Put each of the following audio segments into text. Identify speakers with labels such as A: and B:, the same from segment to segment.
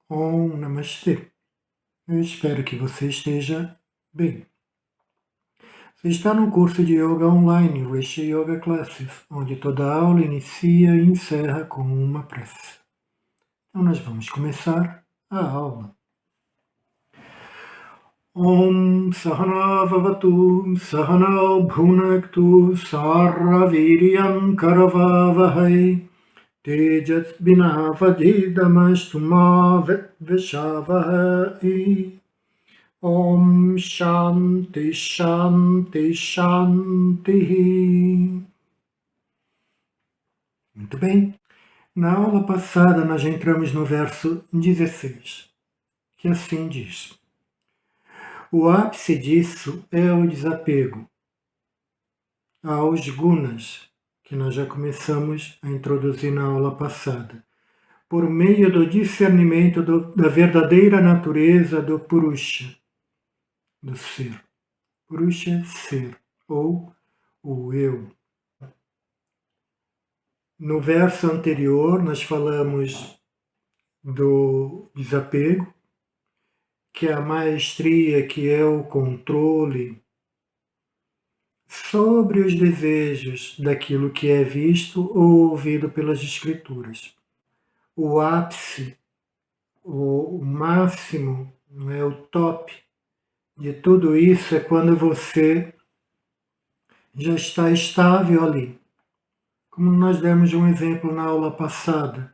A: Om Namastê. Eu espero que você esteja bem. Você está no curso de Yoga Online, Rishi Yoga Classes, onde toda aula inicia e encerra com uma prece. Então nós vamos começar a aula. Om Sahana Vavatu Sahana Bhunaktu Sarra Viryam Karavavahai Tejas Binavadidamastu Ma Vitveshavahai. Om Shanti Shanti Shanti. Muito bem. Na aula passada nós já entramos no verso 16, que assim diz: o ápice disso é o desapego aos gunas, que nós já começamos a introduzir na aula passada, por meio do discernimento da verdadeira natureza do Purusha, do ser. Purusha é ser, ou o eu. No verso anterior, nós falamos do desapego, que é a maestria, que é o controle sobre os desejos daquilo que é visto ou ouvido pelas Escrituras. O ápice, o máximo, o top de tudo isso é quando você já está estável ali. Como nós demos um exemplo na aula passada,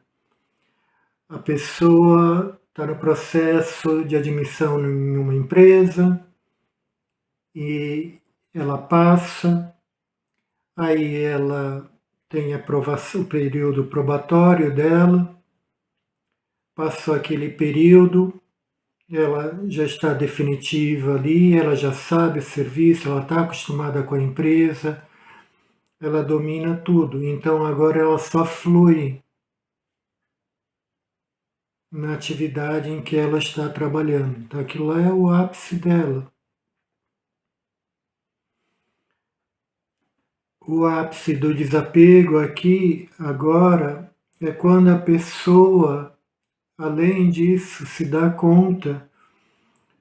A: a pessoa está no processo de admissão em uma empresa e ela passa, aí ela tem aprovação, o período probatório dela, passou aquele período, ela já está definitiva ali, ela já sabe o serviço, ela está acostumada com a empresa, ela domina tudo, então agora ela só flui na atividade em que ela está trabalhando. Então aquilo lá é o ápice dela. O ápice do desapego aqui, agora, é quando a pessoa, além disso, se dá conta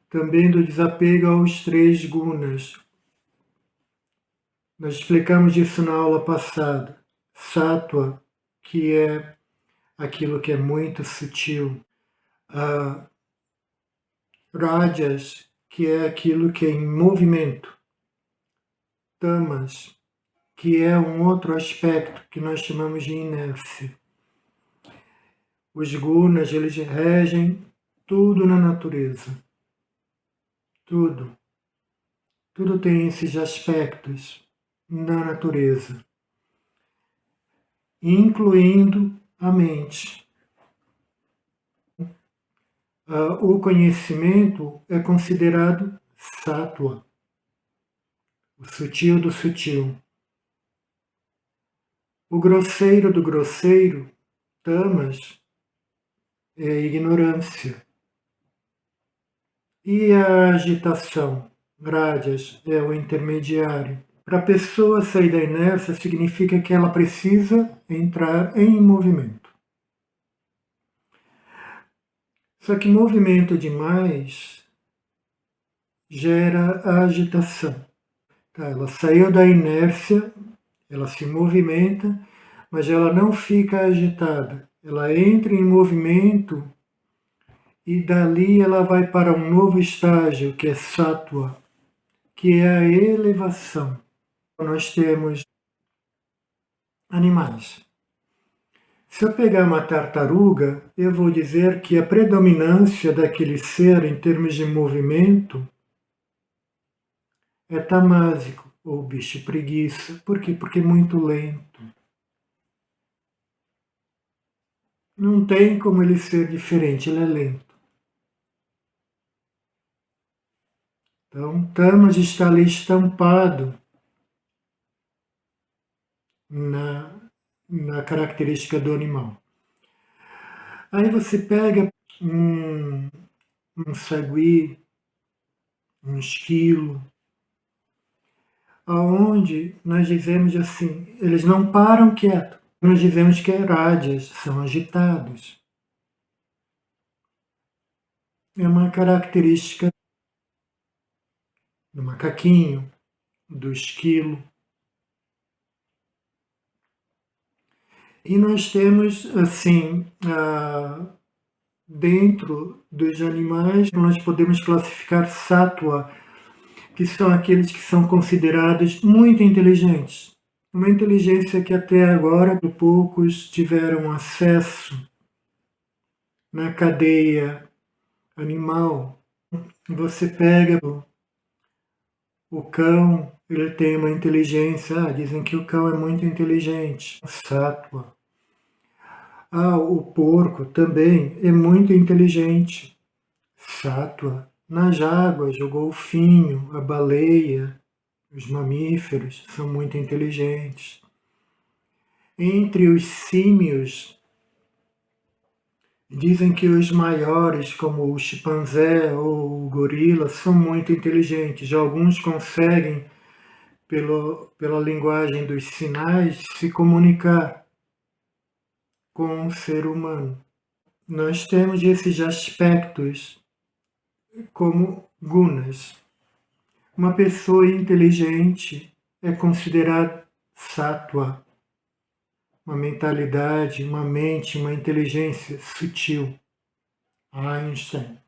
A: também do desapego aos três gunas. Nós explicamos isso na aula passada. Sattva, que é aquilo que é muito sutil. Rajas, que é aquilo que é em movimento. Tamas, que é um outro aspecto que nós chamamos de inércia. Os gunas, eles regem tudo na natureza. Tudo. Tudo tem esses aspectos na natureza, incluindo a mente. O conhecimento é considerado sattva, o sutil do sutil. O grosseiro do grosseiro, tamas, é a ignorância. E a agitação, rajas, é o intermediário. Para a pessoa sair da inércia significa que ela precisa entrar em movimento. Só que movimento demais gera agitação. Tá, ela saiu da inércia, ela se movimenta, mas ela não fica agitada. Ela entra em movimento e dali ela vai para um novo estágio, que é sattva, que é a elevação. Nós temos animais. Se eu pegar uma tartaruga, eu vou dizer que a predominância daquele ser em termos de movimento é tamásico, ou bicho preguiça. Por quê? Porque é muito lento. Não tem como ele ser diferente, ele é lento. Então, tamas está ali estampado na característica do animal. Aí você pega um sagui, um esquilo, aonde nós dizemos assim, eles não param quieto. Nós dizemos que é rádias, são agitados. é uma característica do macaquinho, do esquilo. E nós temos, assim, dentro dos animais, nós podemos classificar sattva, que são aqueles que são considerados muito inteligentes. Uma inteligência que até agora poucos tiveram acesso na cadeia animal. Você pega o cão, ele tem uma inteligência, dizem que o cão é muito inteligente, sattva. O porco também é muito inteligente, sattva. Nas águas, o golfinho, a baleia, os mamíferos são muito inteligentes. Entre os símios, dizem que os maiores, como o chimpanzé ou o gorila, são muito inteligentes. Alguns conseguem, pela linguagem dos sinais, se comunicar com o ser humano. Nós temos esses aspectos como gunas. Uma pessoa inteligente é considerada sattva, uma mentalidade, uma mente, uma inteligência sutil. Einstein.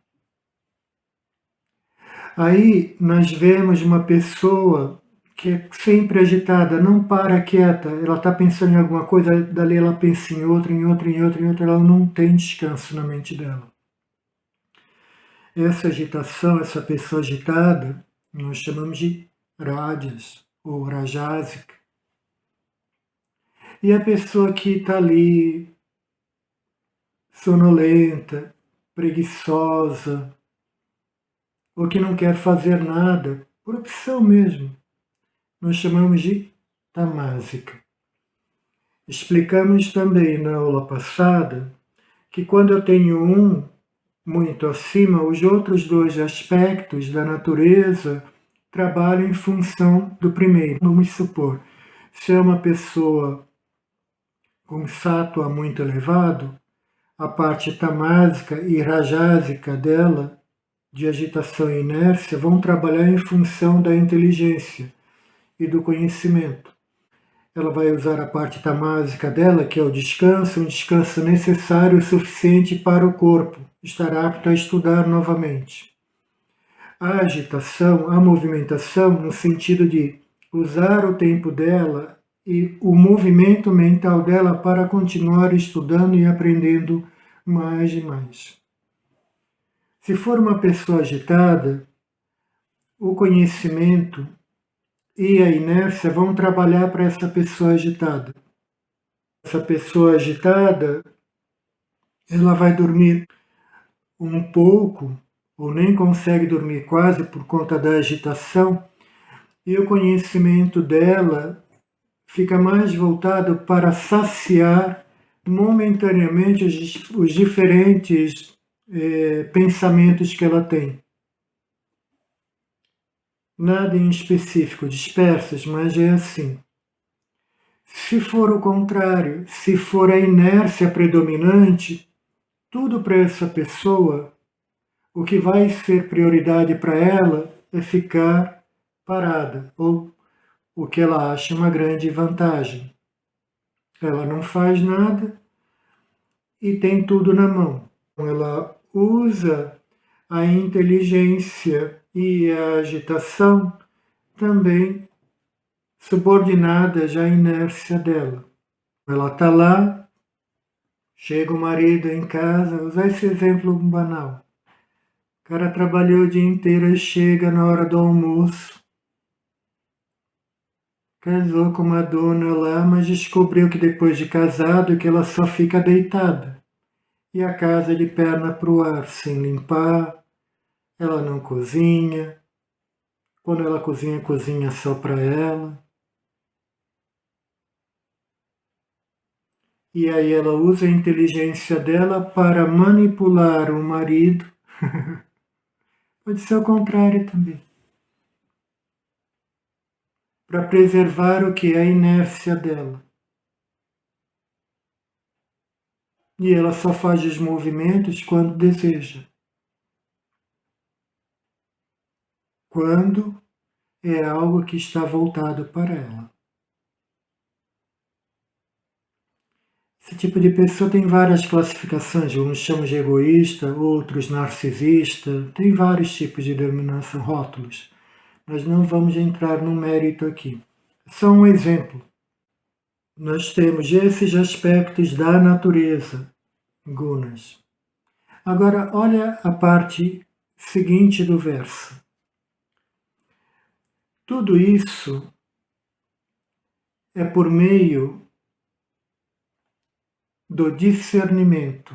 A: Aí nós vemos uma pessoa que é sempre agitada, não para quieta, ela está pensando em alguma coisa, dali ela pensa em outra, em outra, em outra, em outra, ela não tem descanso na mente dela. Essa agitação, essa pessoa agitada, nós chamamos de rajas ou rajasica. E a pessoa que está ali, sonolenta, preguiçosa, ou que não quer fazer nada, por opção mesmo, nós chamamos de tamásica. Explicamos também na aula passada que quando eu tenho um muito acima, os outros dois aspectos da natureza trabalham em função do primeiro. Vamos supor, se é uma pessoa com sattva muito elevado, a parte tamásica e rajásica dela, de agitação e inércia, vão trabalhar em função da inteligência e do conhecimento. Ela vai usar a parte tamásica dela, que é o descanso, um descanso necessário o suficiente para o corpo estar apto a estudar novamente. A agitação, a movimentação, no sentido de usar o tempo dela e o movimento mental dela para continuar estudando e aprendendo mais e mais. Se for uma pessoa agitada, o conhecimento e a inércia vão trabalhar para essa pessoa agitada. Essa pessoa agitada, ela vai dormir um pouco, ou nem consegue dormir quase por conta da agitação, e o conhecimento dela fica mais voltado para saciar momentaneamente os diferentes pensamentos que ela tem. Nada em específico, dispersos, mas é assim. Se for o contrário, se for a inércia predominante, tudo para essa pessoa, o que vai ser prioridade para ela é ficar parada, ou o que ela acha uma grande vantagem. Ela não faz nada e tem tudo na mão. Ela usa a inteligência e a agitação também subordinadas à inércia dela. Ela está lá, chega o marido em casa, vou usar esse exemplo banal. O cara trabalhou o dia inteiro e chega na hora do almoço. Casou com uma dona lá, mas descobriu que depois de casado que ela só fica deitada. E a casa de perna pro ar, sem limpar, ela não cozinha. Quando ela cozinha, cozinha só para ela. E aí ela usa a inteligência dela para manipular o marido. Pode ser o contrário também. Para preservar o que é a inércia dela. E ela só faz os movimentos quando deseja. quando é algo que está voltado para ela. Esse tipo de pessoa tem várias classificações, uns chamam de egoísta, outros narcisista, tem vários tipos de denominação, rótulos. Nós não vamos entrar no mérito aqui. Só um exemplo. Nós temos esses aspectos da natureza, gunas. Agora, olha a parte seguinte do verso. Tudo isso é por meio do discernimento.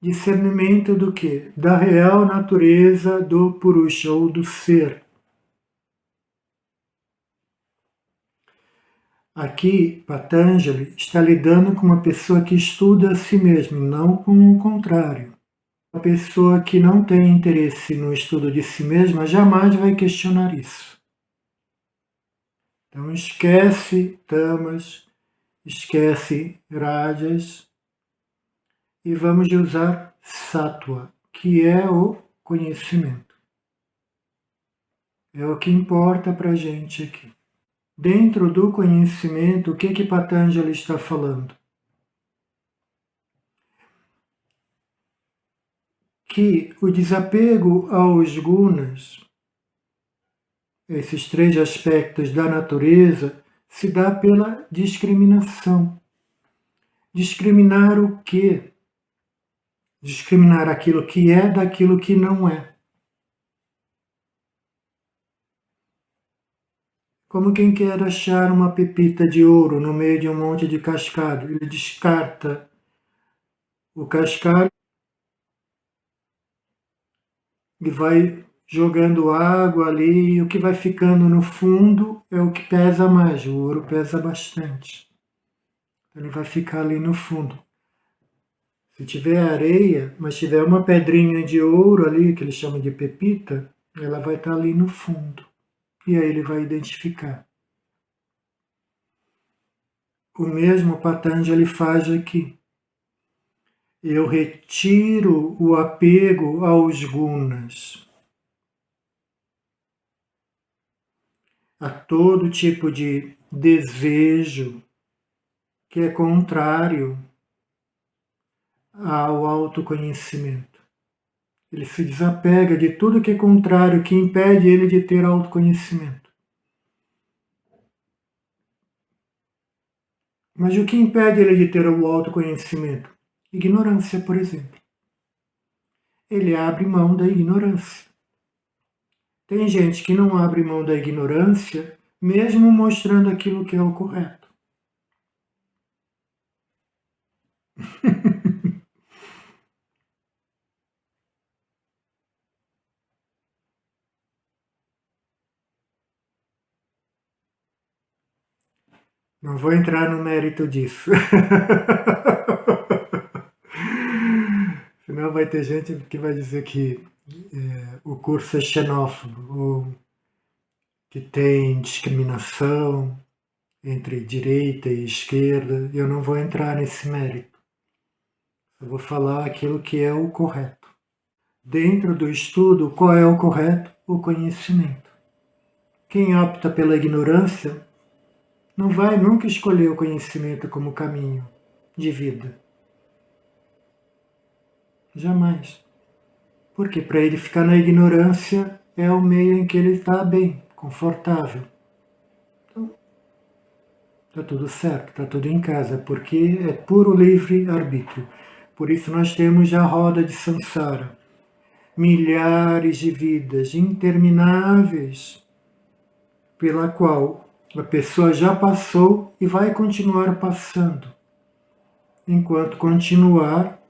A: Discernimento do quê? Da real natureza do Purusha, ou do ser. Aqui, Patanjali está lidando com uma pessoa que estuda a si mesmo, não com o contrário. Uma pessoa que não tem interesse no estudo de si mesma jamais vai questionar isso. Então esquece tamas, esquece rajas e vamos usar sattva, que é o conhecimento. É o que importa para a gente aqui. Dentro do conhecimento, o que Patanjali está falando? Que o desapego aos gunas, esses três aspectos da natureza, se dá pela discriminação. Discriminar o quê? Discriminar aquilo que é daquilo que não é. Como quem quer achar uma pepita de ouro no meio de um monte de cascalho. Ele descarta o cascalho e vai jogando água ali, e o que vai ficando no fundo é o que pesa mais. O ouro pesa bastante. Ele vai ficar ali no fundo. Se tiver areia, mas tiver uma pedrinha de ouro ali, que eles chamam de pepita, ela vai estar ali no fundo. E aí ele vai identificar. O mesmo Patanjali faz aqui. Eu retiro o apego aos gunas, a todo tipo de desejo que é contrário ao autoconhecimento. Ele se desapega de tudo que é contrário, que impede ele de ter autoconhecimento. Mas o que impede ele de ter o autoconhecimento? Ignorância, por exemplo. Ele abre mão da ignorância. Tem gente que não abre mão da ignorância, mesmo mostrando aquilo que é o correto. Não vou entrar no mérito disso. Senão vai ter gente que vai dizer que o curso é xenófobo, ou que tem discriminação entre direita e esquerda. Eu não vou entrar nesse mérito. Eu vou falar aquilo que é o correto. Dentro do estudo, qual é o correto? O conhecimento. Quem opta pela ignorância não vai nunca escolher o conhecimento como caminho de vida. Jamais. Porque para ele ficar na ignorância é o meio em que ele está bem, confortável. Então, está tudo certo, está tudo em casa, porque é puro livre-arbítrio. Por isso nós temos a roda de samsara. Milhares de vidas intermináveis pela qual a pessoa já passou e vai continuar passando, enquanto continuar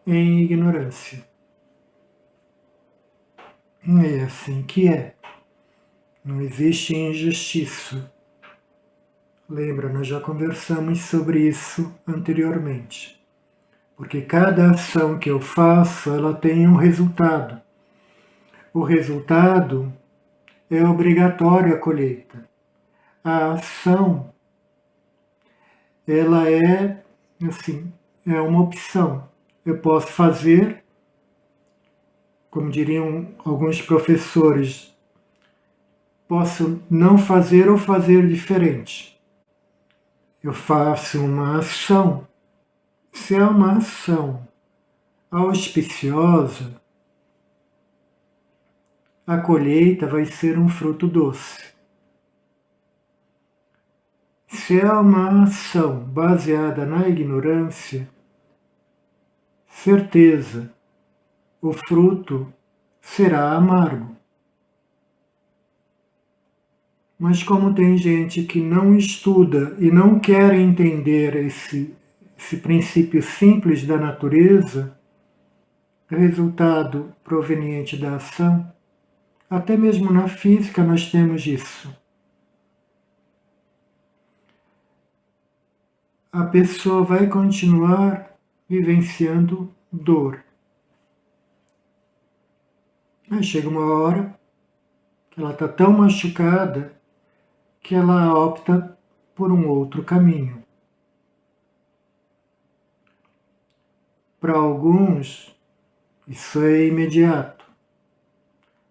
A: em ignorância. É assim que é. Não existe injustiça. Lembra, nós já conversamos sobre isso anteriormente. Porque cada ação que eu faço, ela tem um resultado. O resultado é obrigatório a colheita. A ação, ela é, assim, é uma opção. Eu posso fazer como diriam alguns professores, posso não fazer ou fazer diferente. Eu faço uma ação. Se é uma ação auspiciosa, a colheita vai ser um fruto doce. Se é uma ação baseada na ignorância, certeza, o fruto será amargo. Mas como tem gente que não estuda e não quer entender esse princípio simples da natureza, resultado proveniente da ação, até mesmo na física nós temos isso. A pessoa vai continuar vivenciando dor. Aí chega uma hora que ela está tão machucada que ela opta por um outro caminho. Para alguns, isso é imediato.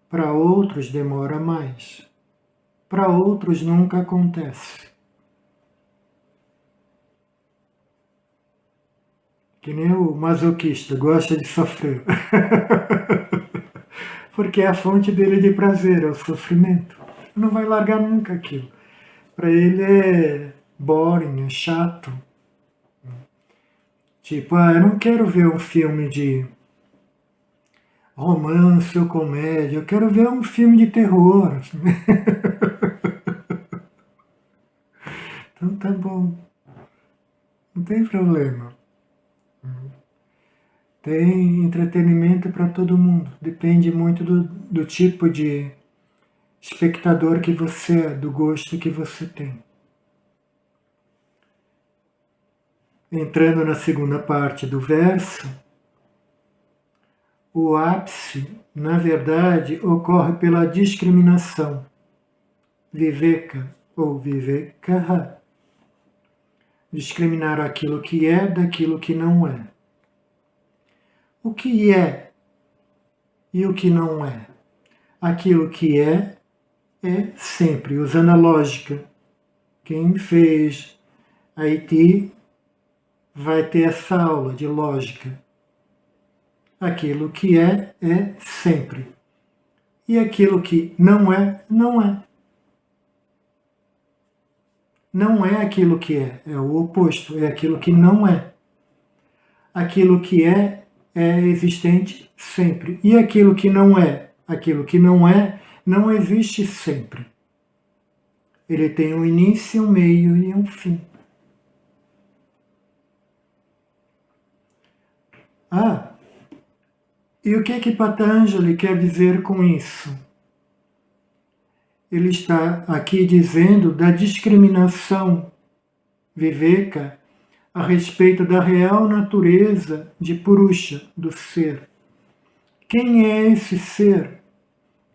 A: Para outros, demora mais. Para outros, nunca acontece. Que nem o masoquista, gosta de sofrer. Porque é a fonte dele de prazer, é o sofrimento. Não vai largar nunca aquilo. Para ele é boring, é chato. Tipo, eu não quero ver um filme de romance ou comédia, eu quero ver um filme de terror. Então tá bom, não tem problema. Tem entretenimento para todo mundo, depende muito do tipo de espectador que você é, do gosto que você tem. Entrando na segunda parte do verso, o ápice, na verdade, ocorre pela discriminação. Viveka ou vivekaha. Discriminar aquilo que é daquilo que não é. O que é e o que não é? Aquilo que é sempre, usando a lógica. Quem fez IT vai ter essa aula de lógica. Aquilo que é sempre. E aquilo que não é, não é. Não é aquilo que é o oposto, é aquilo que não é. Aquilo que é existente sempre. E aquilo que não é, não existe sempre. Ele tem um início, um meio e um fim. E o que Patanjali quer dizer com isso? Ele está aqui dizendo da discriminação viveka a respeito da real natureza de Purusha, do ser. Quem é esse ser?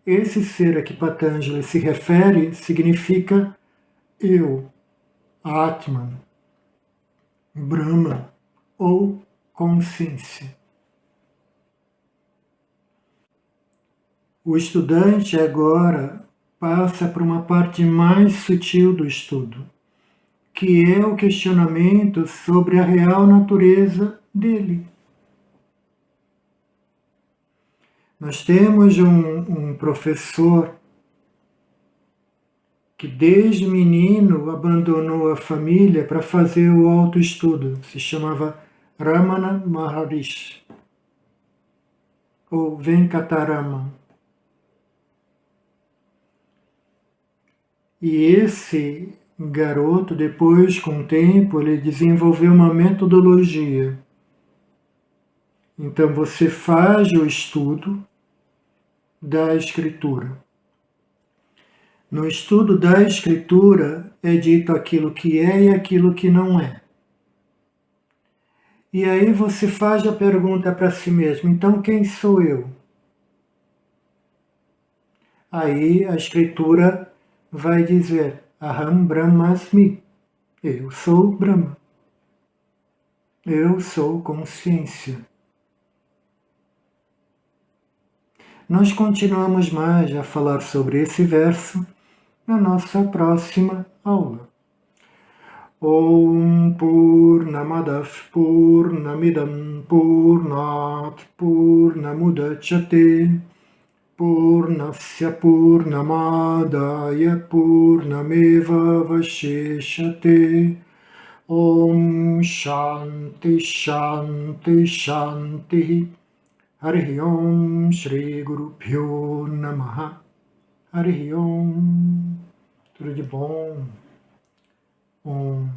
A: Esse ser a que Patanjali se refere significa eu, Atman, Brahma ou consciência. O estudante agora passa para uma parte mais sutil do estudo, que é o questionamento sobre a real natureza dele. Nós temos um professor que desde menino abandonou a família para fazer o autoestudo. Se chamava Ramana Maharishi, ou Venkataraman. E esse garoto, depois, com o tempo, ele desenvolveu uma metodologia. Então você faz o estudo da escritura. No estudo da escritura é dito aquilo que é e aquilo que não é. E aí você faz a pergunta para si mesmo, então quem sou eu? Aí a escritura vai dizer, Aham Brahmasmi, eu sou Brahma. Eu sou consciência. Nós continuamos mais a falar sobre esse verso na nossa próxima aula. Om Purnamadav Purnamidam Purnat Purnamudachyate Purnasya Purnamadaya Purnameva Vashishate. Om Shanti Shanti Shanti. Harihi Om Shri Guru Pyo Namaha. Harihi Om. Tudo de bom. Om.